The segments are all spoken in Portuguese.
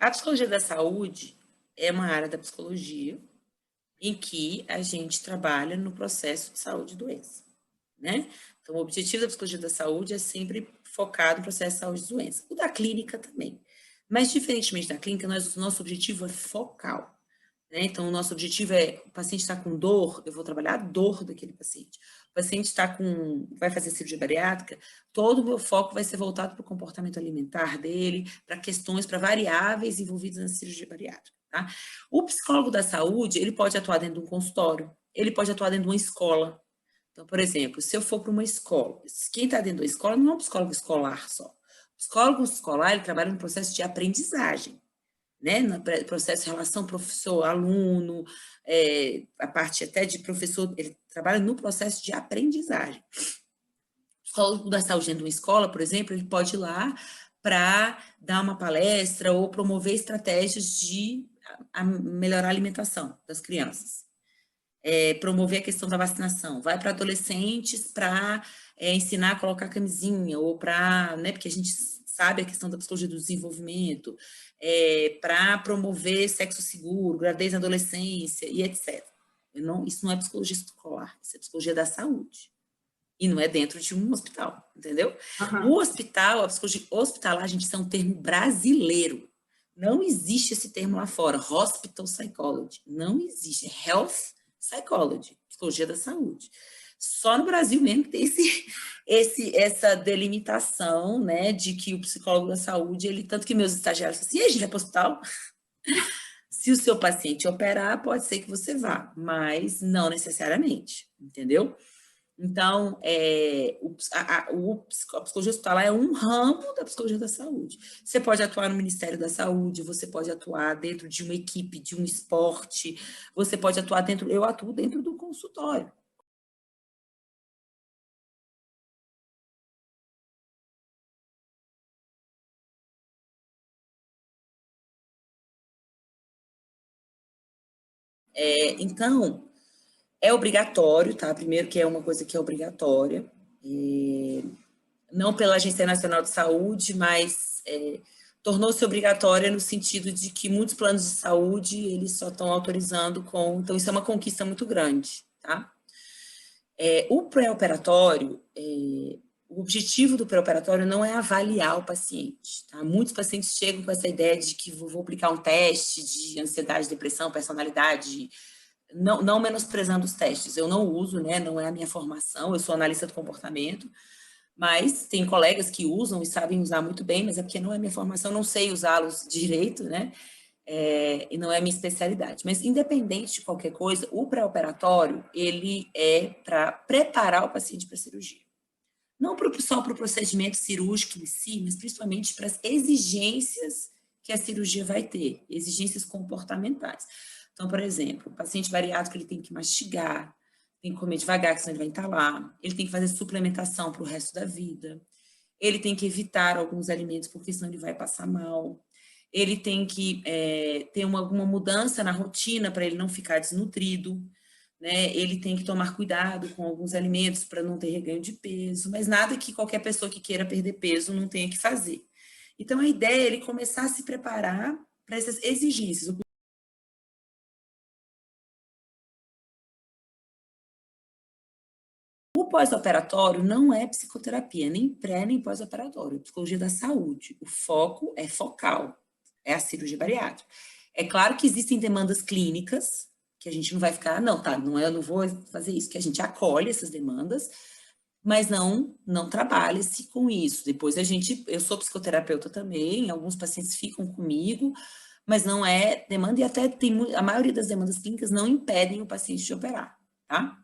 A psicologia da saúde é uma área da psicologia em que a gente trabalha no processo de saúde e doença, né? Então, o objetivo da psicologia da saúde é sempre focado no processo de saúde e doença. O da clínica também. Mas, diferentemente da clínica, o nosso objetivo é focal. Né? Então, o nosso objetivo é, o paciente está com dor, eu vou trabalhar a dor daquele paciente. O paciente vai fazer cirurgia bariátrica, todo o meu foco vai ser voltado para o comportamento alimentar dele, para questões, para variáveis envolvidas na cirurgia bariátrica. Tá? O psicólogo da saúde, ele pode atuar dentro de um consultório, ele pode atuar dentro de uma escola. Então, por exemplo, se eu for para uma escola, quem está dentro da escola não é um psicólogo escolar só. O psicólogo escolar, ele trabalha no processo de aprendizagem, né, no processo de relação professor-aluno, a parte até de professor, ele trabalha no processo de aprendizagem. O psicólogo da saúde dentro de uma escola, por exemplo, ele pode ir lá para dar uma palestra ou promover estratégias de melhorar a alimentação das crianças. Promover a questão da vacinação. Vai para adolescentes para ensinar a colocar camisinha, ou para, né, porque a gente sabe a questão da psicologia do desenvolvimento, para promover sexo seguro, gravidez na adolescência e etc. Isso não é psicologia escolar, isso é psicologia da saúde. E não é dentro de um hospital, entendeu? O hospital, a psicologia hospitalar, gente, isso é um termo brasileiro. Não existe esse termo lá fora, hospital psychology. Não existe, é health psychology, psicologia da saúde. Só no Brasil mesmo que tem essa delimitação, né, de que o psicólogo da saúde, ele, tanto que meus estagiários falam assim, e a gente vai para o hospital? Se o seu paciente operar, pode ser que você vá, mas não necessariamente, entendeu? Então, a psicologia hospitalar é um ramo da psicologia da saúde. Você pode atuar no Ministério da Saúde, você pode atuar dentro de uma equipe, de um esporte, você pode atuar eu atuo dentro do consultório. Então, é obrigatório, tá? Primeiro que é uma coisa que é obrigatória, não pela Agência Nacional de Saúde, mas tornou-se obrigatória no sentido de que muitos planos de saúde, eles só estão autorizando então isso é uma conquista muito grande, tá? O pré-operatório, o objetivo do pré-operatório não é avaliar o paciente, tá? Muitos pacientes chegam com essa ideia de que vou aplicar um teste de ansiedade, depressão, personalidade, não menosprezando os testes, eu não uso, né, não é a minha formação, eu sou analista do comportamento, mas tem colegas que usam e sabem usar muito bem, mas é porque não é minha formação, não sei usá-los direito, né? E não é minha especialidade. Mas, independente de qualquer coisa, o pré-operatório, ele é para preparar o paciente para a cirurgia. Não só para o procedimento cirúrgico em si, mas principalmente para as exigências que a cirurgia vai ter, exigências comportamentais. Então, por exemplo, o paciente bariátrico, ele tem que mastigar, tem que comer devagar, que senão ele vai entalar, ele tem que fazer suplementação para o resto da vida, ele tem que evitar alguns alimentos, porque senão ele vai passar mal, ele tem que ter alguma mudança na rotina para ele não ficar desnutrido, né? Ele tem que tomar cuidado com alguns alimentos para não ter reganho de peso, mas nada que qualquer pessoa que queira perder peso não tenha que fazer. Então, a ideia é ele começar a se preparar para essas exigências. O pós-operatório não é psicoterapia, nem pré, nem pós-operatório, é psicologia da saúde. O foco é focal, é a cirurgia bariátrica. É claro que existem demandas clínicas, que a gente não vai ficar, não, tá, não, eu não vou fazer isso, que a gente acolhe essas demandas, mas não trabalha-se com isso. Depois eu sou psicoterapeuta também, alguns pacientes ficam comigo, mas não é demanda, e até a maioria das demandas clínicas não impedem o paciente de operar, tá?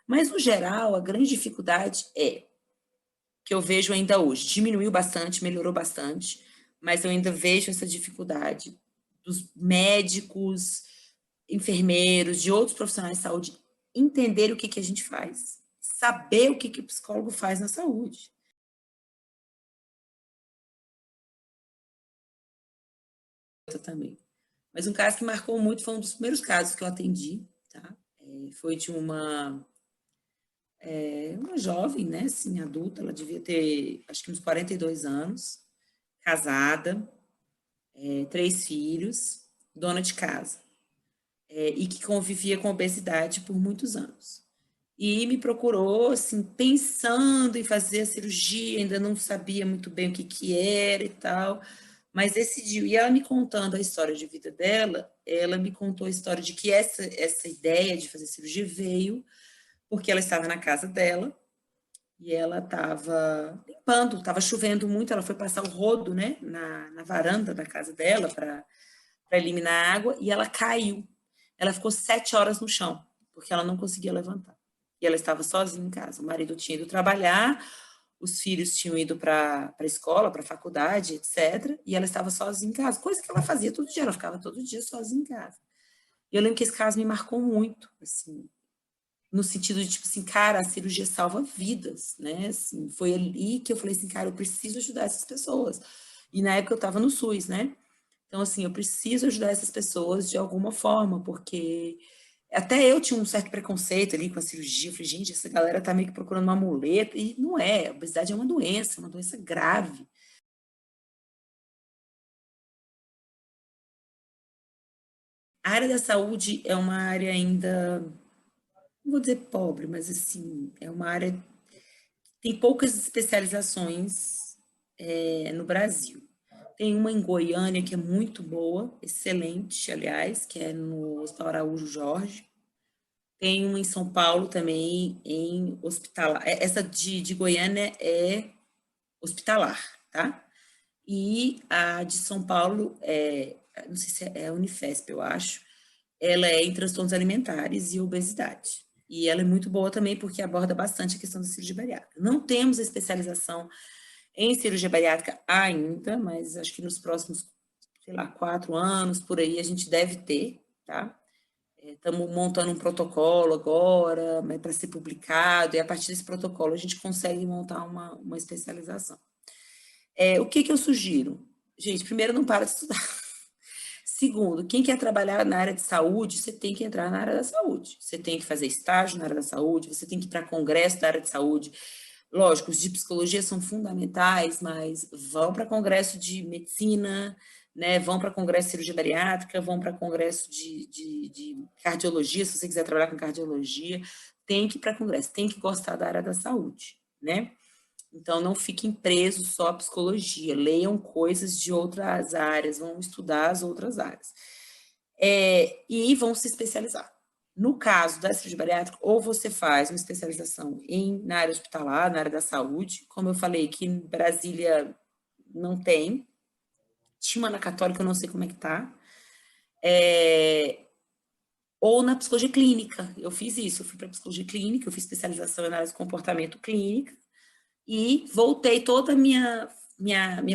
Mas, no geral, a grande dificuldade que eu vejo ainda hoje, diminuiu bastante, melhorou bastante, mas eu ainda vejo essa dificuldade dos médicos, enfermeiros, de outros profissionais de saúde, entender o que a gente faz, saber o que o psicólogo faz na saúde. Eu também. Mas um caso que marcou muito foi um dos primeiros casos que eu atendi, tá? foi de uma jovem, né, assim, adulta, ela devia ter, acho que uns 42 anos, casada, 3 filhos, dona de casa, e que convivia com obesidade por muitos anos. E me procurou, assim, pensando em fazer a cirurgia, ainda não sabia muito bem o que que era e tal, mas decidiu. E ela me contando a história de vida dela, ela me contou a história de que essa ideia de fazer cirurgia veio porque ela estava na casa dela e ela estava limpando, estava chovendo muito, ela foi passar o rodo, né, na varanda da casa dela para eliminar a água e ela caiu. Ela ficou 7 horas no chão, porque ela não conseguia levantar. E ela estava sozinha em casa. O marido tinha ido trabalhar, os filhos tinham ido para a escola, para a faculdade, etc. E ela estava sozinha em casa, coisa que ela fazia todo dia, ela ficava todo dia sozinha em casa. E eu lembro que esse caso me marcou muito, assim, no sentido de, tipo assim, cara, a cirurgia salva vidas, né? Assim, foi ali que eu falei assim, cara, eu preciso ajudar essas pessoas. E na época eu estava no SUS, né? Então, assim, eu preciso ajudar essas pessoas de alguma forma, porque até eu tinha um certo preconceito ali com a cirurgia. Eu falei, gente, essa galera tá meio que procurando uma muleta. E não é, a obesidade é uma doença grave. A área da saúde é uma área ainda, não vou dizer pobre, mas assim, é uma área que tem poucas especializações no Brasil. Tem uma em Goiânia que é muito boa, excelente, aliás, que é no Hospital Araújo Jorge. Tem uma em São Paulo também, em hospitalar. Essa de Goiânia é hospitalar, tá? E a de São Paulo, não sei se é a Unifesp, eu acho, ela é em transtornos alimentares e obesidade. E ela é muito boa também porque aborda bastante a questão da cirurgia bariátrica. Não temos especialização em cirurgia bariátrica ainda, mas acho que nos próximos, sei lá, 4 anos, por aí, a gente deve ter, tá? Estamos montando um protocolo agora, para ser publicado, e a partir desse protocolo a gente consegue montar uma especialização. O que eu sugiro? Gente, primeiro, não para de estudar. Segundo, quem quer trabalhar na área de saúde, você tem que entrar na área da saúde. Você tem que fazer estágio na área da saúde, você tem que ir para congresso da área de saúde. Lógico, os de psicologia são fundamentais, mas vão para congresso de medicina, né? Vão para congresso de cirurgia bariátrica, vão para congresso de cardiologia, se você quiser trabalhar com cardiologia, tem que ir para congresso, tem que gostar da área da saúde, né? Então, não fiquem presos só à psicologia, leiam coisas de outras áreas, vão estudar as outras áreas. E vão se especializar. No caso da cirurgia bariátrica, ou você faz uma especialização na área hospitalar, na área da saúde, como eu falei, que em Brasília não tem, tinha uma na Católica, eu não sei como é que tá, ou na psicologia clínica. Eu fiz isso, eu fui para psicologia clínica, eu fiz especialização em análise de comportamento clínica, e voltei toda a minha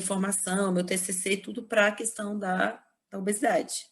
formação, meu TCC, tudo para a questão da obesidade,